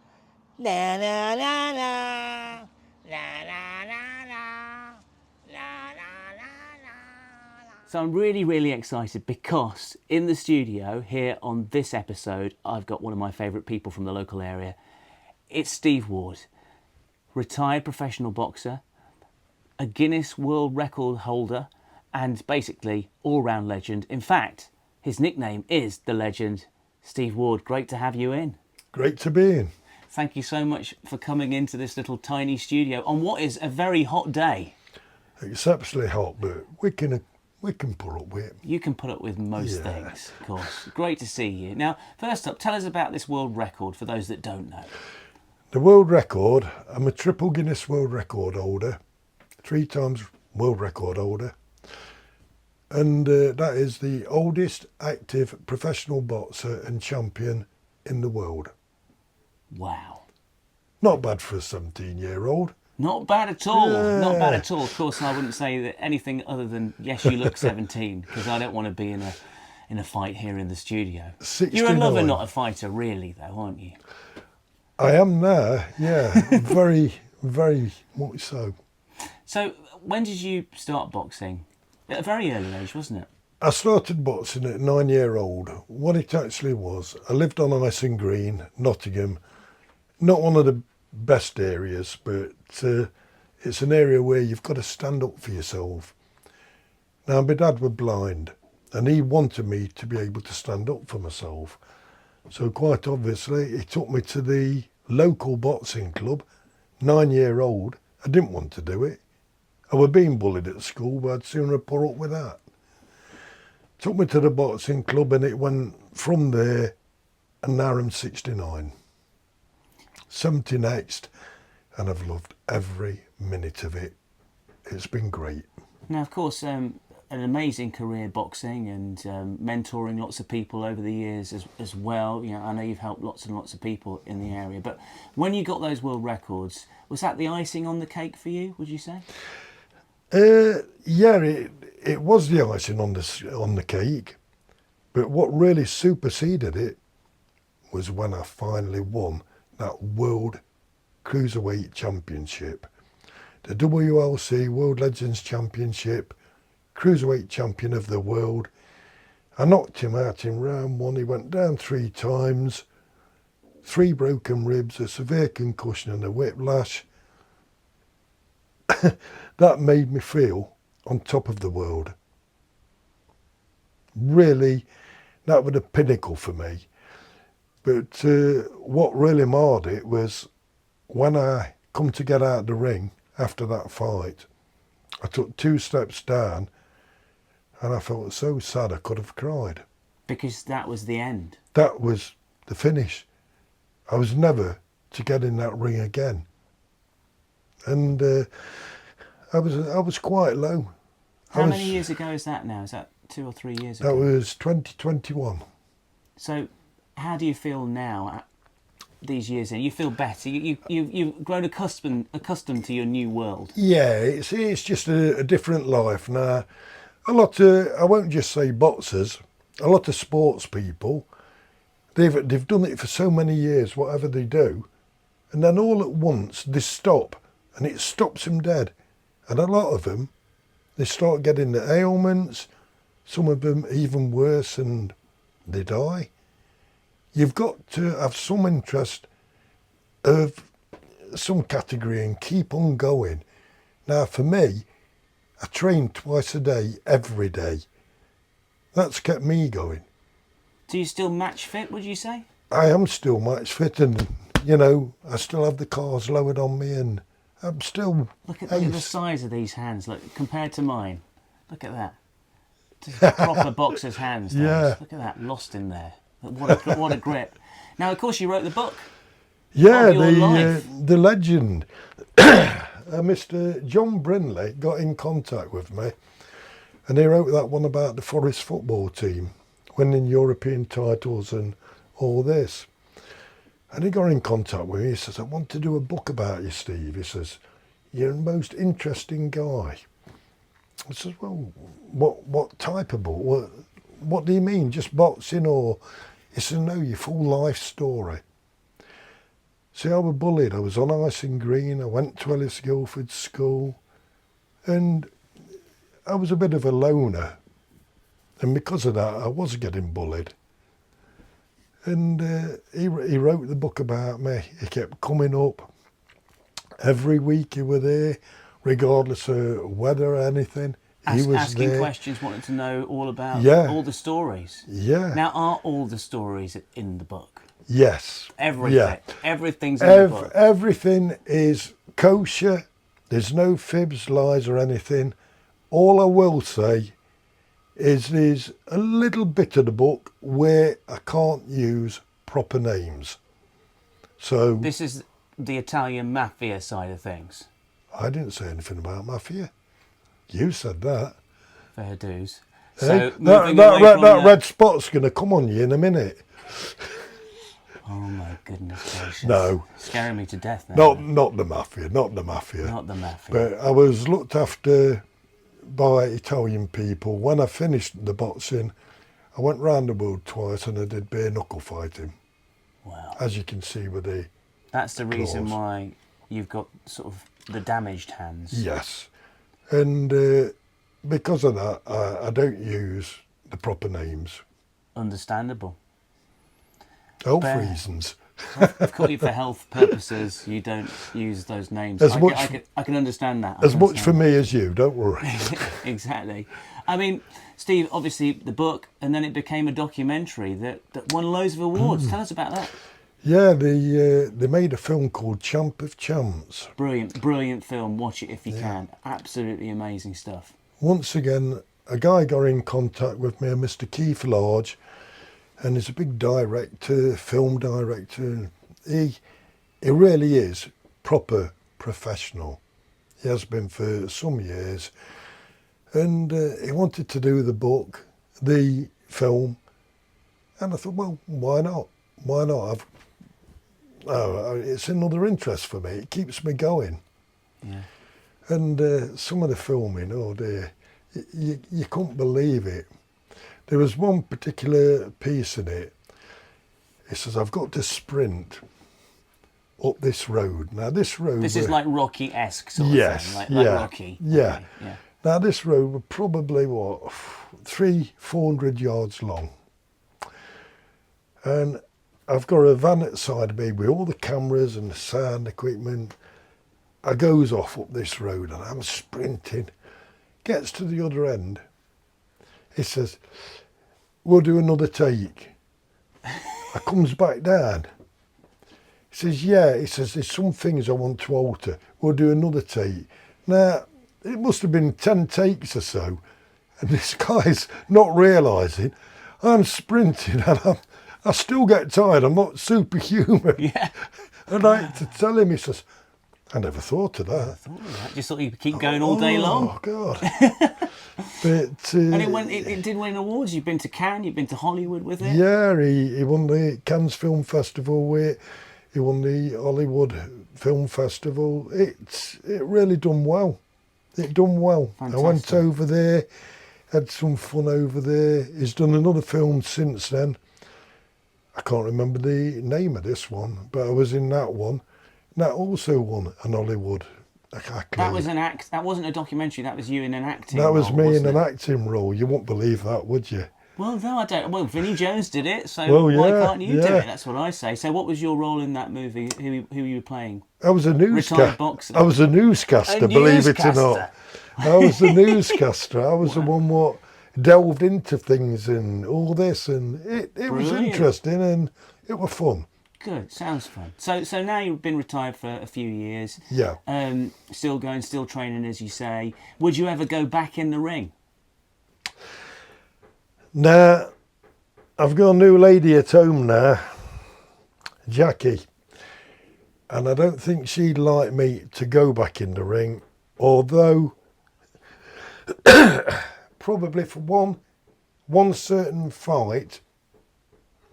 Na na na na na na na na na na na na. So I'm really, really excited because in the studio here on this episode, I've got one of my favourite people from the local area. It's Steve Ward, retired professional boxer, a Guinness World Record holder, and basically all-round legend. In fact, his nickname is The Legend. Steve Ward, great to have you in. Great to be in. Thank you so much for coming into this little tiny studio on what is a very hot day. It's absolutely hot, but we can put up with it. You can put up with most things, of course. Great to see you. Now, first up, tell us about this world record for those that don't know. The world record, I'm a triple Guinness World Record holder, 3 times world record holder. And that is the oldest active professional boxer and champion in the world. Wow. Not bad for a 17-year-old. Not bad at all. Yeah. Not bad at all. Of course, I wouldn't say that anything other than, yes, you look 17, because I don't want to be in a fight here in the studio. 69. You're a lover, not a fighter, really, though, aren't you? I am now, yeah. Very, very much so. So, when did you start boxing? At a very early age, wasn't it? I started boxing at 9-year-old. What it actually was, I lived on Icing Green, Nottingham. Not one of the best areas, but it's an area where you've got to stand up for yourself. Now, my dad was blind, and he wanted me to be able to stand up for myself. So quite obviously, he took me to the local boxing club, 9-year-old. I didn't want to do it. I was being bullied at school, but I'd sooner put up with that. Took me to the boxing club, and it went from there, and now I'm 69. 70 next, and I've loved every minute of it. It's been great. Now, of course, an amazing career boxing and mentoring lots of people over the years as well. You know, I know you've helped lots and lots of people in the area. But when you got those world records, was that the icing on the cake for you, would you say? Yeah, it was the icing on the cake. But what really superseded it was when I finally won that World Cruiserweight Championship. The WLC World Legends Championship, Cruiserweight Champion of the World. I knocked him out in round 1. He went down 3 times, 3 broken ribs, a severe concussion and a whiplash. That made me feel on top of the world. Really, that was the pinnacle for me. But what really marred it was when I come to get out of the ring after that fight, I took 2 steps down and I felt so sad I could have cried. Because that was the end. That was the finish. I was never to get in that ring again. And I was quite low. How many years ago is that now? Is that 2 or 3 years ago? That was 2021. So how do you feel now these years in? You feel better? You've grown accustomed to your new world? Yeah, it's just a different life now. A lot of, I won't just say boxers, a lot of sports people, they've done it for so many years, whatever they do, and then all at once they stop, and it stops them dead. And a lot of them, they start getting the ailments, some of them even worse, and they die. You've got to have some interest of some category and keep on going. Now for me, I train twice a day, every day. That's kept me going. Do you still match fit, would you say? I am still match fit, and you know, I still have the cars lowered on me, and I'm still Look at the size of these hands, look, compared to mine. Look at that. Just proper boxer's hands. Yeah. Look at that, lost in there. What a grip. Now, of course, you wrote the book. Yeah, of your life. The legend. Mr. John Brindley got in contact with me, and he wrote that one about the Forest football team winning European titles and all this. And he got in contact with me. He says, I want to do a book about you, Steve. He says, you're the most interesting guy. I says, well, what type of book? What do you mean, just boxing? Or he says, no, your full life story. See, I was bullied. I was on Icing Green. I went to Ellis Guildford School. And I was a bit of a loner. And because of that, I was getting bullied. And he wrote the book about me. He kept coming up. Every week he was there, regardless of weather or anything. He was asking there. questions, wanting to know all about Yeah. all the stories. Yeah. Now, are all the stories in the book? Yes. Everything. Yeah. Everything's in the book. Everything is kosher. There's no fibs, lies or anything. All I will say is there's a little bit of the book where I can't use proper names. So This is the Italian mafia side of things. I didn't say anything about mafia. You said that. Fair dues. Hey, So moving away from that red spot's going to come on you in a minute. Oh my goodness gracious! No. Scaring me to death now. Not the mafia. Not the mafia. But I was looked after by Italian people. When I finished the boxing, I went round the world twice and I did bare knuckle fighting. Wow. As you can see with the... That's the reason claws. why you've got sort of the damaged hands. Yes. And because of that, I don't use the proper names. Understandable. Health But- reasons. Of course, for health purposes, you don't use those names. As I much- can understand that. As much for me as you, don't worry. Exactly. I mean, Steve, obviously the book, and then it became a documentary that won loads of awards. Tell us about that. Yeah, they made a film called Champ of Champs. Brilliant film. Watch it if you can. Absolutely amazing stuff. Once again, a guy got in contact with me, Mr. Keith Large, and he's a big director, film director. He really is proper professional. He has been for some years. And he wanted to do the book, the film, and I thought, well, why not? Why not? It's another interest for me. It keeps me going. Yeah. And some of the filming, oh dear, you couldn't believe it. There was one particular piece in it. It says, I've got to sprint up this road. Now this road... This is like Rocky-esque sort of thing. Like Rocky. Yeah. Okay, yeah. Now this road was probably, 400 yards long. And I've got a van at the side of me with all the cameras and the sound equipment. I goes off up this road and I'm sprinting. Gets to the other end. He says, we'll do another take. I comes back down. He says, yeah. He says, there's some things I want to alter. We'll do another take. Now, it must have been 10 takes or so. And this guy's not realising I'm sprinting and I still get tired. I'm not superhuman. Yeah. And I had to tell him, he says, I never thought of that. Just thought you'd keep going all day long. Oh, God. But, And it did win awards. You've been to Cannes, you've been to Hollywood with it. yeah, he won the Cannes Film Festival with it. He won the Hollywood Film Festival. It really done well. It done well. Fantastic. I went over there, had some fun over there. He's done another film since then. I can't remember the name of this one, but I was in that one. And that also won an Hollywood. That was an act. That wasn't a documentary. That was you in an acting. That was role, me in wasn't an it? acting role. You won't believe that, would you? Well, no, I don't. Well, Vinnie Jones did it, so Well, why yeah, can't you do yeah. it? That's what I say. So, what was your role in that movie? Who were you playing? I was a Retired newscaster. boxer. I was a newscaster, believe it or newscaster. not. I was the newscaster. I was the one what delved into things and all this, and it was Brilliant. interesting and it was fun. Good, sounds fun. So now you've been retired for a few years. Yeah. Still going, still training, as you say. Would you ever go back in the ring? Now, I've got a new lady at home now, Jackie, and I don't think she'd like me to go back in the ring, although probably for one certain fight,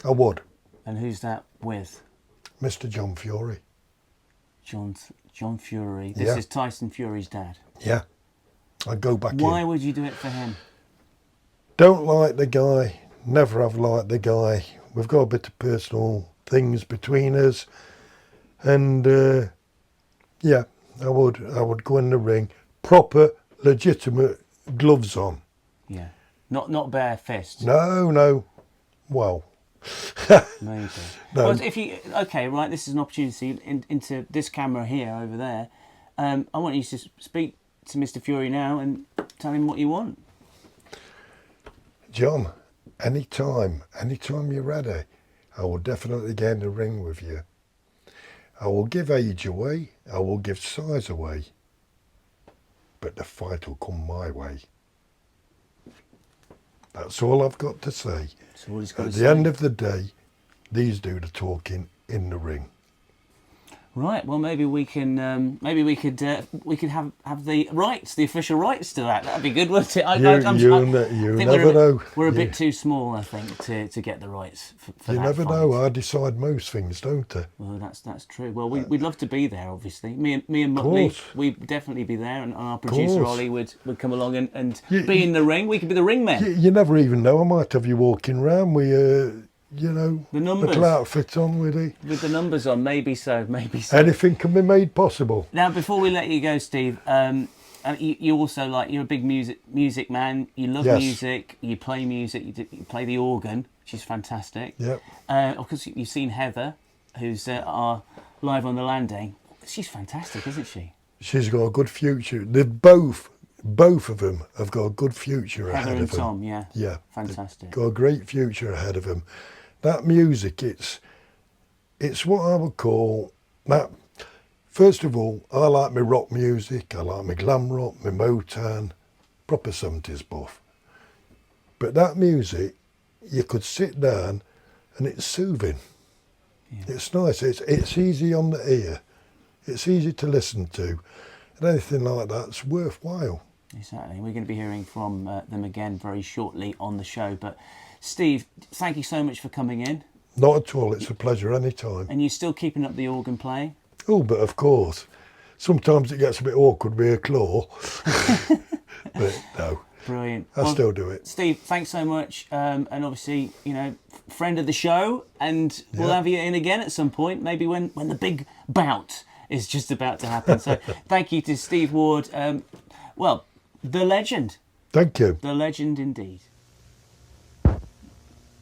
I would. And who's that with? Mr. John Fury. John Fury. This Yeah. is Tyson Fury's dad. Yeah, I'd go back Why in. would you do it for him? Don't like the guy, never have liked the guy. We've got a bit of personal things between us. And yeah, I would go in the ring, proper, legitimate gloves on. Yeah. Not bare fists. No. Well, Maybe. No. Well, if you right, this is an opportunity into this camera here over there. I want you to speak to Mr. Fury now and tell him what you want. John, anytime you're ready, I will definitely get in the ring with you. I will give age away, I will give size away, but the fight will come my way. That's all I've got to say. So what he's got At to the say. end of the day, these do the talking in the ring. Right. Well, maybe we can. Maybe we could have the rights, the official rights to that. That'd be good, wouldn't it? I think never know. We're a bit too small, I think, to get the rights for You that never fight. know. I decide most things, don't I? Well, that's true. Well, we'd love to be there, obviously. Me and Mutley, we'd definitely be there, and our producer Course. Ollie would come along and You- be in the ring. We could be the ring men. You never even know. I might have you walking round with, The numbers. little outfit on with it. With the numbers on, maybe so, maybe so. Anything can be made possible. Now, before we let you go, Steve, you also you're a big music man. You love Yes. music. You play music. You play the organ, which is fantastic. Yep. Of course, you've seen Heather, who's our live on the landing. She's fantastic, isn't she? She's got a good future. They've both of them have got a good future Heather ahead and of them. Tom, yeah. Yeah. Fantastic. Got a great future ahead of them. That music, it's what I would call that. First of all, I like my rock music. I like my glam rock, my Motown, proper 70s buff. But that music, you could sit down and it's soothing. Yeah. It's nice. It's easy on the ear. It's easy to listen to. And anything like that's worthwhile. Exactly. We're going to be hearing from them again very shortly on the show. But Steve, thank you so much for coming in. Not at all. It's a pleasure anytime. And you're still keeping up the organ playing? Oh, but of course. Sometimes it gets a bit awkward with a claw. But no. Brilliant. I still do it. Steve, thanks so much. And obviously, friend of the show. And we'll have you in again at some point, maybe when the big bout is just about to happen. So thank you to Steve Ward. The legend. Thank you. The legend indeed.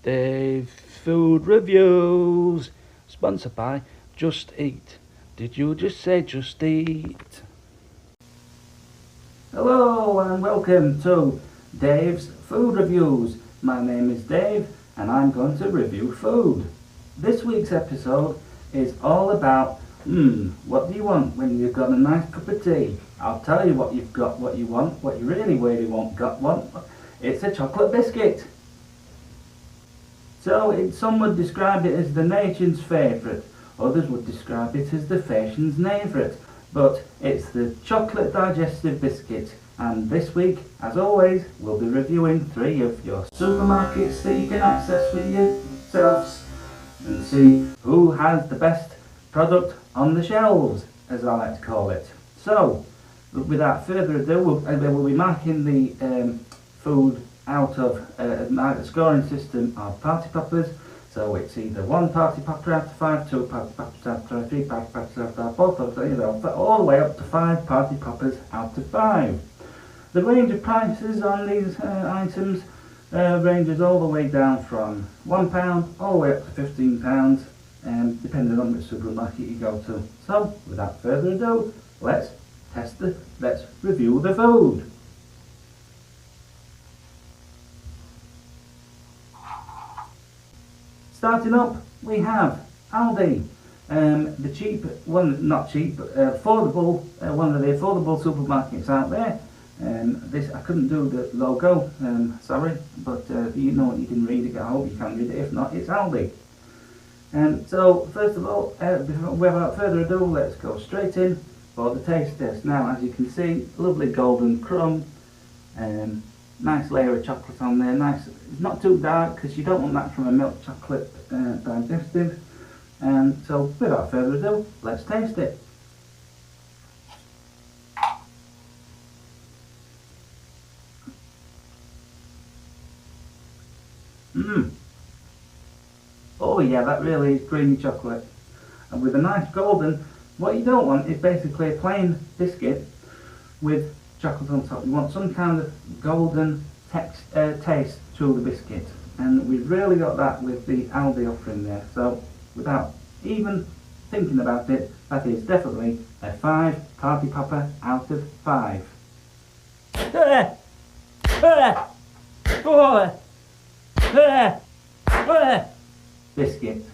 Dave Food Reviews, sponsored by Just Eat. Did you just say Just Eat? Hello and welcome to Dave's Food Reviews. My name is Dave and I'm going to review food. This week's episode is all about what do you want when you've got a nice cup of tea? I'll tell you what you've got, what you want, what you really want. It's a chocolate biscuit. So some would describe it as the nation's favourite, others would describe it as the fashion's favourite, but it's the chocolate digestive biscuit. And this week, as always, we'll be reviewing 3 of your supermarkets that you can access for yourselves and see who has the best product on the shelves, as I like to call it. So, without further ado, we'll be marking the food out of a scoring system of party poppers. So it's either 1 party popper out of 5, 2 party poppers out of 5, 3 party poppers out of 5, both of them, all the way up to 5 party poppers out of 5. The range of prices on these items ranges all the way down from £1 all the way up to £15, depending on which supermarket you go to. So, without further ado, let's review the food. Starting up, we have Aldi, the cheap one, not cheap, affordable, one of the affordable supermarkets out there. This I couldn't do the logo, sorry, but you know you can read it. I hope you can read it. If not, it's Aldi. So first of all, without further ado, let's go straight in for the taste test. Now, as you can see, lovely golden crumb, nice layer of chocolate on there. Nice, it's not too dark because you don't want that from a milk chocolate digestive. So without further ado, let's taste it. Oh yeah, that really is creamy chocolate. And with a nice golden, what you don't want is basically a plain biscuit with chocolate on top. You want some kind of golden taste to the biscuit. And we've really got that with the Aldi offering there. So without even thinking about it, that is definitely a 5 party popper out of 5. Biscuit.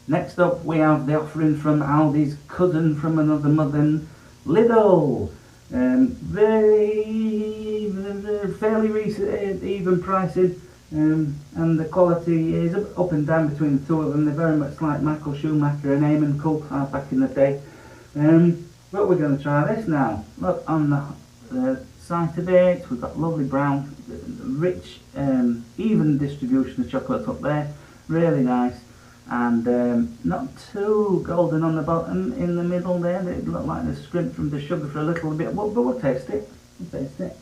Next up we have the offering from Aldi's cousin from another mother, Lidl. Very fairly recent, even priced, and the quality is up and down between the two of them. They're very much like Michael Schumacher and Eamon Cook are back in the day. But we're going to try this now. Look on the side of it, we've got lovely brown, rich, even distribution of chocolate up there. Really nice. And not too golden on the bottom. In the middle there, they look like they're scrimped from the sugar for a little bit, but we'll taste it. We'll taste it.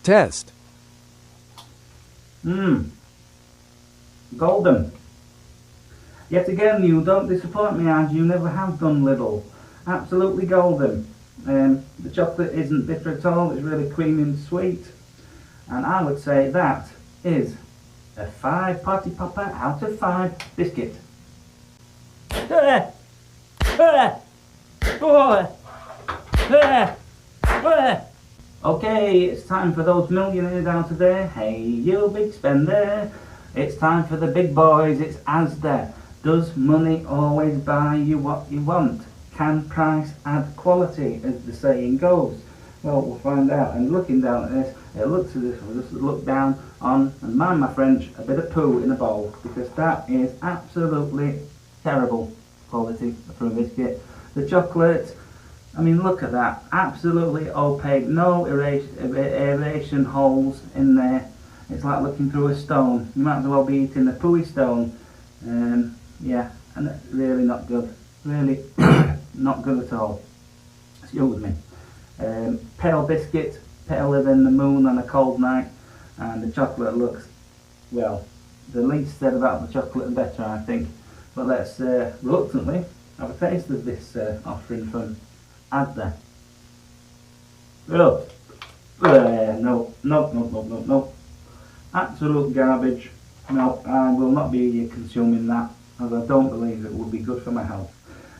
Test. Golden. Yet again, you don't disappoint me, as you never have done, Lidl. Absolutely golden. The chocolate isn't bitter at all, it's really creamy and sweet. And I would say that is a 5 party popper out of 5 biscuit. Okay, it's time for those millionaires out there. Hey, you big spender. It's time for the big boys. It's Asda. Does money always buy you what you want? Can price add quality, as the saying goes? Well, we'll find out. And looking down at this, it looks as if we'll just look down on, and mind my French, a bit of poo in a bowl, because that is absolutely terrible quality for a biscuit. The chocolate, I mean, look at that, absolutely opaque, no aeration holes in there. It's like looking through a stone. You might as well be eating a pooey stone. Yeah, and that's really not good. Really not good at all. Excuse me. Pale biscuit, paler than the moon on a cold night, and the chocolate looks, well, the least said about the chocolate the better, I think. But let's reluctantly have a taste of this offering from Asda. Oh, no. Absolute garbage. No, I will not be consuming that, as I don't believe it would be good for my health.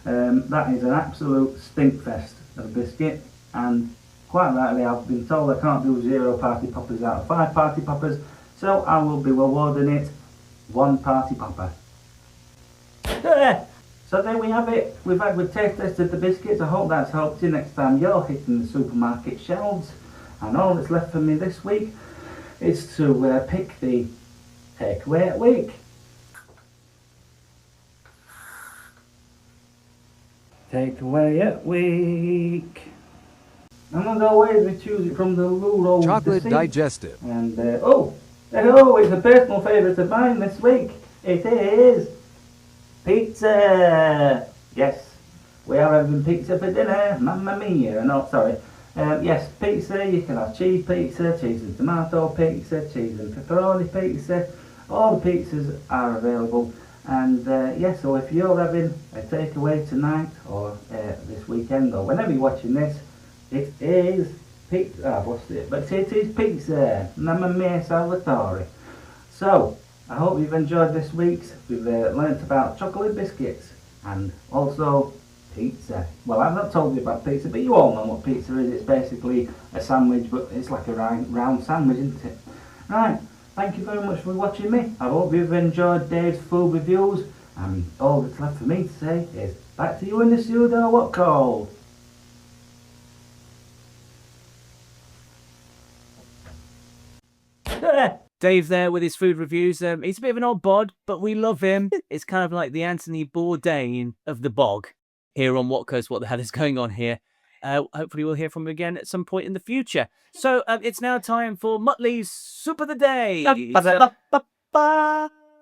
That is an absolute stink fest of a biscuit, and quite rightly I've been told I can't do 0 party poppers out of 5 party poppers, so I will be awarding it 1 party popper. So there we have it. We've taste tested the biscuits. I hope that's helped you next time you're hitting the supermarket shelves. And all that's left for me this week is to pick the takeaway at week. Takeaway at week. And as always, we choose it from the rural Chocolate deceit. digestive. And it's a personal favourite of mine this week. It is pizza. Yes, we are having pizza for dinner. Mamma mia! No, sorry. Yes, pizza. You can have cheese pizza, cheese and tomato pizza, cheese and pepperoni pizza. All the pizzas are available. And yeah, so if you're having a takeaway tonight or this weekend or whenever you're watching this, it is pizza. I've lost it, but it is pizza. Mamma mia Salvatore. So I hope you've enjoyed this week's. We've learnt about chocolate biscuits and also pizza. Well, I've not told you about pizza, but you all know what pizza is. It's basically a sandwich, but it's like a round sandwich, isn't it? Right. Thank you very much for watching me. I hope you've enjoyed Dave's food reviews. And all that's left for me to say is back to you in the studio, Watko. Dave there with his food reviews. He's a bit of an odd bod, but we love him. It's kind of like the Anthony Bourdain of the bog here on Watko's What the Hell is Going On Here. Hopefully we'll hear from him again at some point in the future. So it's now time for Mutley's Soup of the Day.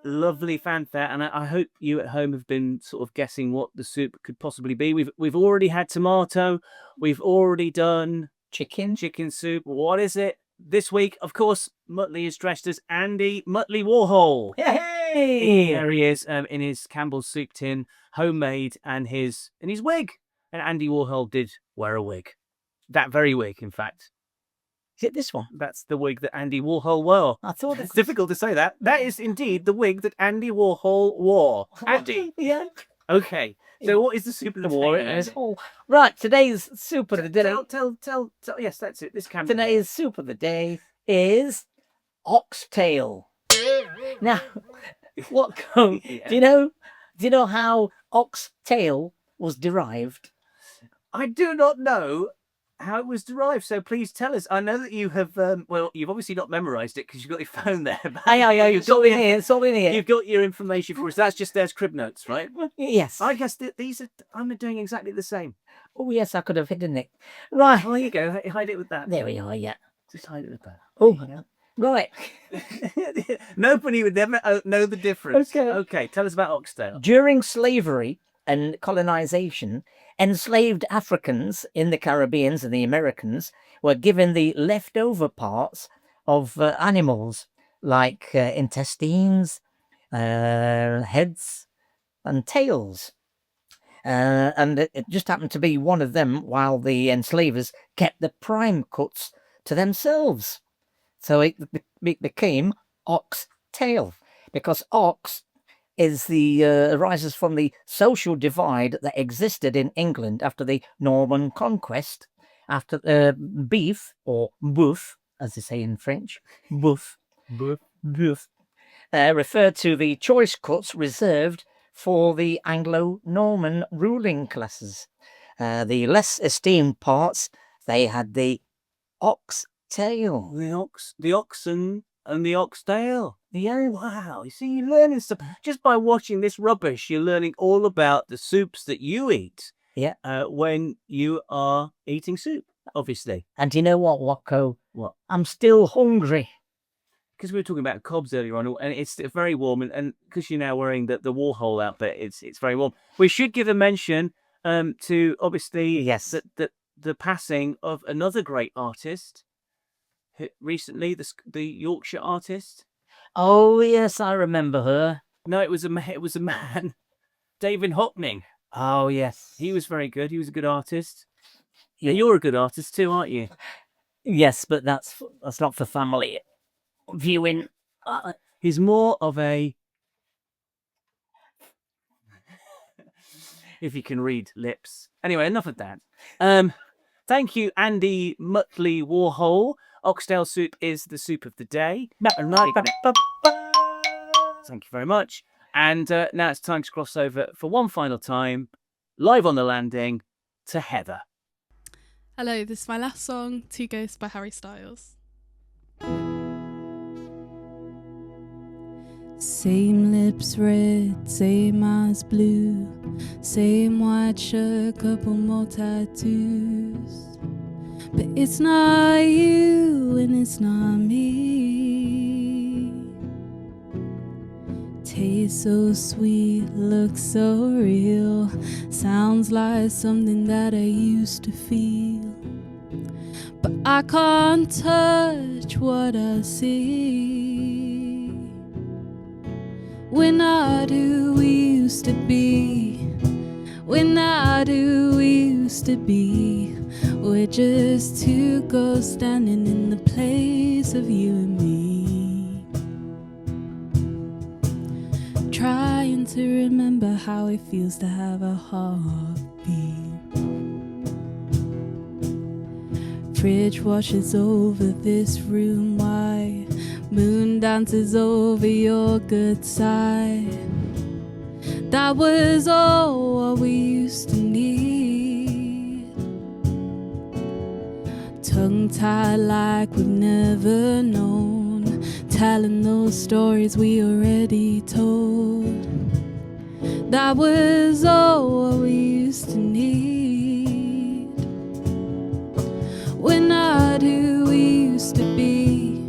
Lovely fanfare, and I hope you at home have been sort of guessing what the soup could possibly be. We've already had tomato. We've already done chicken soup. What is it? This week, of course, Mutley is dressed as Andy Mutley Warhol. Hey! There he is in his Campbell's soup tin, homemade, and his wig. And Andy Warhol did wear a wig. That very wig, in fact. Is it this one? That's the wig that Andy Warhol wore. I thought It's difficult to say that. That is indeed the wig that Andy Warhol wore. Andy. Yeah. Okay. So what is the soup of the day? Oh, right. Today's soup of the day. Tell. Yes, that's it. This camera. Today's soup of the day is oxtail. Now, Watko, do you know how oxtail was derived? I do not know how it was derived, so please tell us. I know that you have, you've obviously not memorised it because you've got your phone there. Yeah, it's all in here. It's all in here. You've got your information for us. That's just there's crib notes, right? Yes. I guess these are. I'm doing exactly the same. Oh yes, I could have hidden it. Right. Well, there you go. Hide it with that. There we are. Yeah. Just hide it with that. Oh, right. Nobody would ever know the difference. Okay. Tell us about oxtail. During slavery and colonization, enslaved Africans in the Caribbean and the Americans were given the leftover parts of animals like intestines, heads, and tails. And it just happened to be one of them, while the enslavers kept the prime cuts to themselves. So it became oxtail, because ox is arises from the social divide that existed in England after the Norman conquest, after beef, or boeuf, as they say in French, boeuf, referred to the choice cuts reserved for the Anglo-Norman ruling classes. The less esteemed parts, they had the oxtail. The oxen and the oxtail. Yeah. Wow. You see, you're learning stuff. Just by watching this rubbish, you're learning all about the soups that you eat. Yeah. When you are eating soup, obviously. And you know what, Watko? What? I'm still hungry. Because we were talking about cobs earlier on, and it's very warm, and because you're now wearing the Warhol outfit, it's very warm. We should give a mention to, obviously, yes, the passing of another great artist recently, the Yorkshire artist. Oh yes, I remember her. No, it was a man, David Hockney. Oh yes, he was very good. He was a good artist. Yeah, you're a good artist too, aren't you? Yes, but that's not for family viewing. He's more of a, if you can read lips. Anyway, enough of that. Thank you, Andy Mutley Warhol. Oxtail soup is the soup of the day. Thank you very much. And now it's time to cross over for one final time, live on the landing, to Heather. Hello, this is my last song, Two Ghosts by Harry Styles. Same lips red, same eyes blue, same white shirt, couple more tattoos. But it's not you and it's not me. Tastes so sweet, looks so real, sounds like something that I used to feel. But I can't touch what I see. We're not who we used to be. We're not who we used to be. We're just two ghosts standing in the place of you and me. Trying to remember how it feels to have a heartbeat. Fridge washes over this room white, moon dances over your good side. That was all what we used to need. Tongue-tied like we've never known, telling those stories we already told. That was all what we used to need. We're not who we used to be.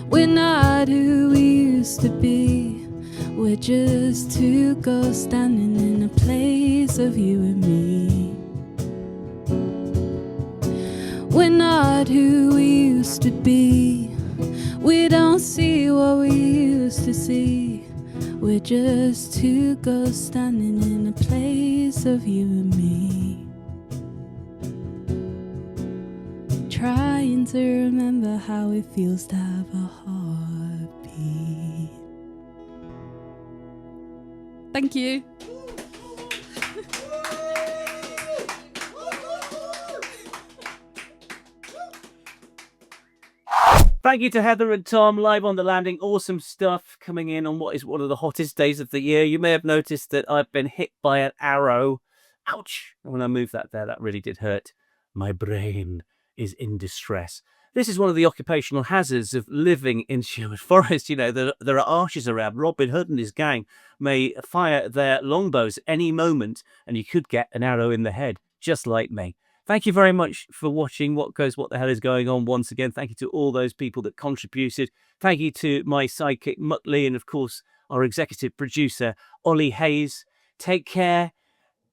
We're not who we used to be. We're just two ghosts standing in a place of you and me. We're not who we used to be. We don't see what we used to see. We're just two ghosts standing in a place of you and me. trying to remember how it feels to have a heartbeat. Thank you. Thank you to Heather and Tom, live on the landing. Awesome stuff coming in on what is one of the hottest days of the year. You may have noticed that I've been hit by an arrow. Ouch! When I moved that there, that really did hurt. My brain is in distress. This is one of the occupational hazards of living in Sherwood Forest. You know, there are archers around. Robin Hood and his gang may fire their longbows any moment, and you could get an arrow in the head, just like me. Thank you very much for watching What the Hell is Going On once again. Thank you to all those people that contributed. Thank you to my sidekick, Mutley, and of course, our executive producer, Ollie Hayes. Take care.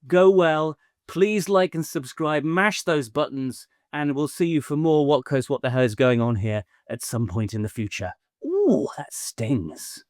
Go well. Please like and subscribe. Mash those buttons. And we'll see you for more What the Hell is Going On here at some point in the future. Ooh, that stings.